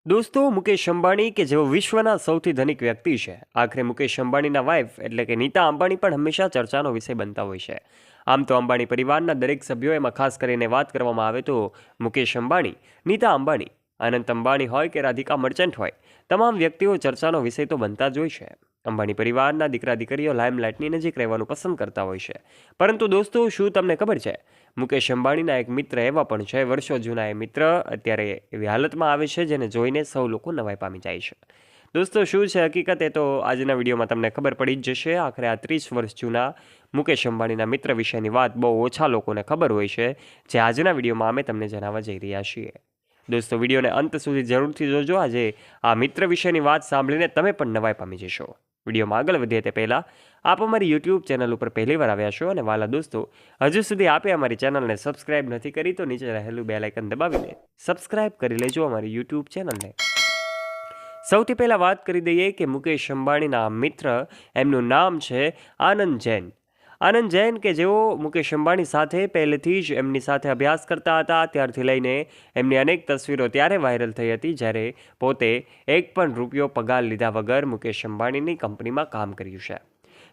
દોસ્તો, મુકેશ અંબાણી કે જેઓ વિશ્વના સૌથી ધનિક વ્યક્તિ છે, આખરે મુકેશ અંબાણીના વાઇફ એટલે કે નીતા અંબાણી પણ હંમેશા ચર્ચાનો વિષય બનતા હોય છે. આમ તો અંબાણી પરિવારના દરેક સભ્યો, એમાં ખાસ કરીને વાત કરવામાં આવે તો મુકેશ અંબાણી, નીતા અંબાણી, અનંત અંબાણી હોય કે રાધિકા મર્ચન્ટ હોય, તમામ વ્યક્તિઓ ચર્ચાનો વિષય તો બનતા જ હોય છે. અંબાણી પરિવારના દીકરા દીકરીઓ લાઇમલાઇટની નજીક રહેવાનું પસંદ કરતા હોય છે. પરંતુ દોસ્તો, શું તમને ખબર છે, મુકેશ અંબાણીના એક મિત્ર એવા પણ છે, વર્ષો જૂના એ મિત્ર અત્યારે એવી હાલતમાં આવે છે જેને જોઈને સૌ લોકો નવાઈ પામી જાય છે. દોસ્તો, શું છે હકીકત, એ તો આજના વિડીયોમાં તમને ખબર પડી જ જશે. આખરે આ 30 વર્ષ જૂના મુકેશ અંબાણીના મિત્ર વિશેની વાત બહુ ઓછા લોકોને ખબર હોય છે, જે આજના વિડીયોમાં અમે તમને જણાવવા જઈ રહ્યા છીએ. દોસ્તો, વિડીયોને અંત સુધી જરૂરથી જોજો. આજે આ મિત્ર વિશેની વાત સાંભળીને તમે પણ નવાઈ પામી જશો. વિડીયોમાં આગળ વધીએ તે પહેલાં આપ અમારી યુટ્યુબ ચેનલ ઉપર પહેલીવાર આવ્યા છો અને વાલા દોસ્તો, હજુ સુધી આપે અમારી ચેનલને સબસ્ક્રાઇબ નથી કરી તો નીચે રહેલું બેલ આઇકન દબાવીને સબસ્ક્રાઇબ કરી લેજો અમારી યુટ્યુબ ચેનલને. સૌથી પહેલાં વાત કરી દઈએ કે મુકેશ અંબાણીના મિત્ર, એમનું નામ છે આનંદ જૈન. આનંદ જૈન કે જેઓ મુકેશ અંબાણી સાથે પહેલેથી જ એમની સાથે અભ્યાસ કરતા હતા, ત્યારથી લઈને એમની અનેક તસવીરો ત્યારે વાયરલ થઈ હતી જ્યારે પોતે એક પણ રૂપિયો પગાર લીધા વગર મુકેશ અંબાણીની કંપનીમાં કામ કર્યું છે.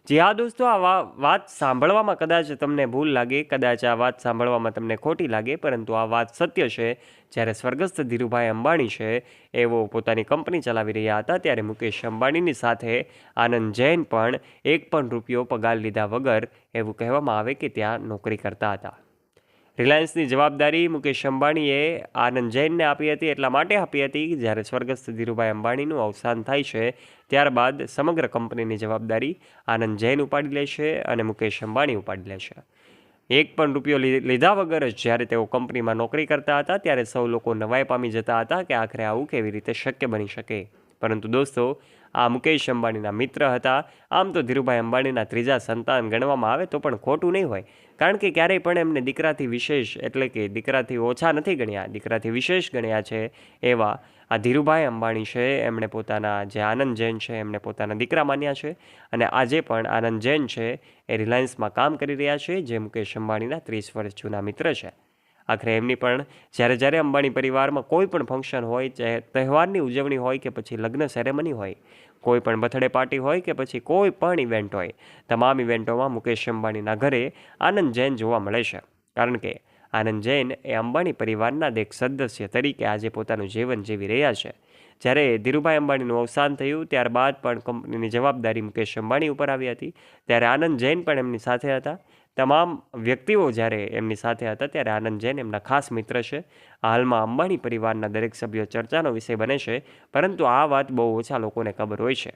જી હા દોસ્તો, આ વાત સાંભળવામાં કદાચ તમને ભૂલ લાગે, કદાચ આ વાત સાંભળવામાં તમને ખોટી લાગે, પરંતુ આ વાત સત્ય છે. જ્યારે સ્વર્ગસ્થ ધીરુભાઈ અંબાણી છે, એવો પોતાની કંપની ચલાવી રહ્યા હતા, ત્યારે મુકેશ અંબાણીની સાથે આનંદ જૈન પણ એક પણ રૂપિયો પગાર લીધા વગર, એવું કહેવામાં આવે કે ત્યાં નોકરી કરતા હતા. રિલાયન્સની જવાબદારી મુકેશ અંબાણીએ આનંદ જૈનને આપી હતી, એટલા માટે આપી હતી કે જ્યારે સ્વર્ગસ્થ ધીરુભાઈ અંબાણીનું અવસાન થાય છે, ત્યારબાદ સમગ્ર કંપનીની જવાબદારી આનંદ જૈન ઉપાડી લેશે અને મુકેશ અંબાણી ઉપાડી લેશે. એક પણ રૂપિયો લીધા વગર જ જ્યારે તેઓ કંપનીમાં નોકરી કરતા હતા, ત્યારે સૌ લોકો નવાઈ પામી જતા હતા કે આખરે આવું કેવી રીતે શક્ય બની શકે. પરંતુ દોસ્તો, આ મુકેશ અંબાણીના મિત્ર હતા. આમ તો ધીરુભાઈ અંબાણીના ત્રીજા સંતાન ગણવામાં આવે તો પણ ખોટું નહીં હોય, કારણ કે ક્યારેય પણ એમને દીકરાથી વિશેષ એટલે કે દીકરાથી ઓછા નથી ગણ્યા, દીકરાથી વિશેષ ગણ્યા છે. એવા આ ધીરુભાઈ અંબાણી છે, એમણે પોતાના જે આનંદ જૈન છે એમને પોતાના દીકરા માન્યા છે અને આજે પણ આનંદ જૈન છે એ રિલાયન્સમાં કામ કરી રહ્યા છે, જે મુકેશ અંબાણીના 30 વર્ષ જૂના મિત્ર છે. આખરે એમની પણ જ્યારે અંબાણી પરિવારમાં કોઈ પણ ફંક્શન હોય, ચાહે તહેવારની ઉજવણી હોય કે પછી લગ્ન સેરેમની હોય, કોઈ પણ બર્થડે પાર્ટી હોય કે પછી કોઈ પણ ઇવેન્ટ હોય, તમામ ઇવેન્ટોમાં મુકેશ અંબાણીના ઘરે આનંદ જૈન જોવા મળે છે. કારણ કે આનંદ જૈન એ અંબાણી પરિવારના એક સદસ્ય તરીકે આજે પોતાનું જીવન જીવી રહ્યા છે. જ્યારે ધીરુભાઈ અંબાણીનું અવસાન થયું, ત્યારબાદ પણ કંપનીની જવાબદારી મુકેશ અંબાણી ઉપર આવી હતી, ત્યારે આનંદ જૈન પણ એમની સાથે હતા. તમામ વ્યક્તિઓ જ્યારે એમની સાથે હતા, ત્યારે આનંદ જૈન એમના ખાસ મિત્ર છે. હાલમાં અંબાણી પરિવારના દરેક સભ્યો ચર્ચાનો વિષય બને છે, પરંતુ આ વાત બહુ ઓછા લોકોને ખબર હોય છે.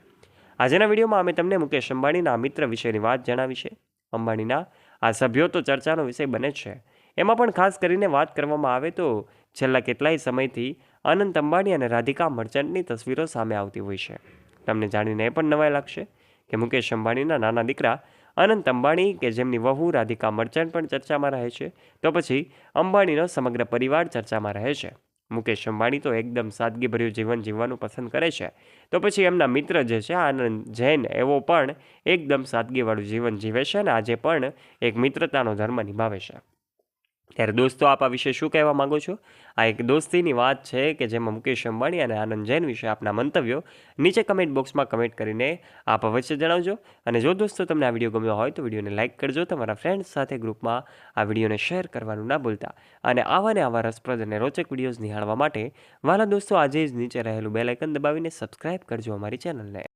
આજના વિડીયોમાં અમે તમને મુકેશ અંબાણીના મિત્ર વિશેની વાત જણાવી છે. અંબાણીના આ સભ્યો તો ચર્ચાનો વિષય બને જ છે. એમાં પણ ખાસ કરીને વાત કરવામાં આવે તો છેલ્લા કેટલાય સમયથી અનંત અંબાણી અને રાધિકા મર્ચન્ટની તસવીરો સામે આવતી હોય છે. તમને જાણીને એ પણ નવાઈ લાગશે કે મુકેશ અંબાણીના નાના દીકરા અનંત અંબાણી કે જેમની વહુ રાધિકા મર્ચન્ટ પણ ચર્ચામાં રહે છે, તો પછી અંબાણીનો સમગ્ર પરિવાર ચર્ચામાં રહે છે. મુકેશ અંબાણી તો એકદમ સાદગીભર્યું જીવન જીવવાનું પસંદ કરે છે, તો પછી એમના મિત્ર જે છે આનંદ જૈન, એવો પણ એકદમ સાદગીવાળું જીવન જીવે છે અને આજે પણ એક મિત્રતાનો ધર્મ નિભાવે છે. ત્યારે દોસ્તો, આપ આ વિશે શું કહેવા માંગો છો? આ એક દોસ્તીની વાત છે કે જેમાં મુકેશ અંબાણી અને આનંદ જૈન વિશે આપના મંતવ્યો નીચે કમેન્ટ બોક્સમાં કમેન્ટ કરીને આપ અવશ્ય જણાવજો. અને જો દોસ્તો તમને આ વિડીયો ગમ્યો હોય તો વિડીયોને લાઇક કરજો, તમારા ફ્રેન્ડ્સ સાથે ગ્રુપમાં આ વિડીયોને શેર કરવાનું ના ભૂલતા. અને આવા રસપ્રદ અને રોચક વિડીયોઝ નિહાળવા માટે વાલા દોસ્તો, આજે જ નીચે રહેલું બેલ આઇકન દબાવીને સબસ્ક્રાઇબ કરજો અમારી ચેનલને.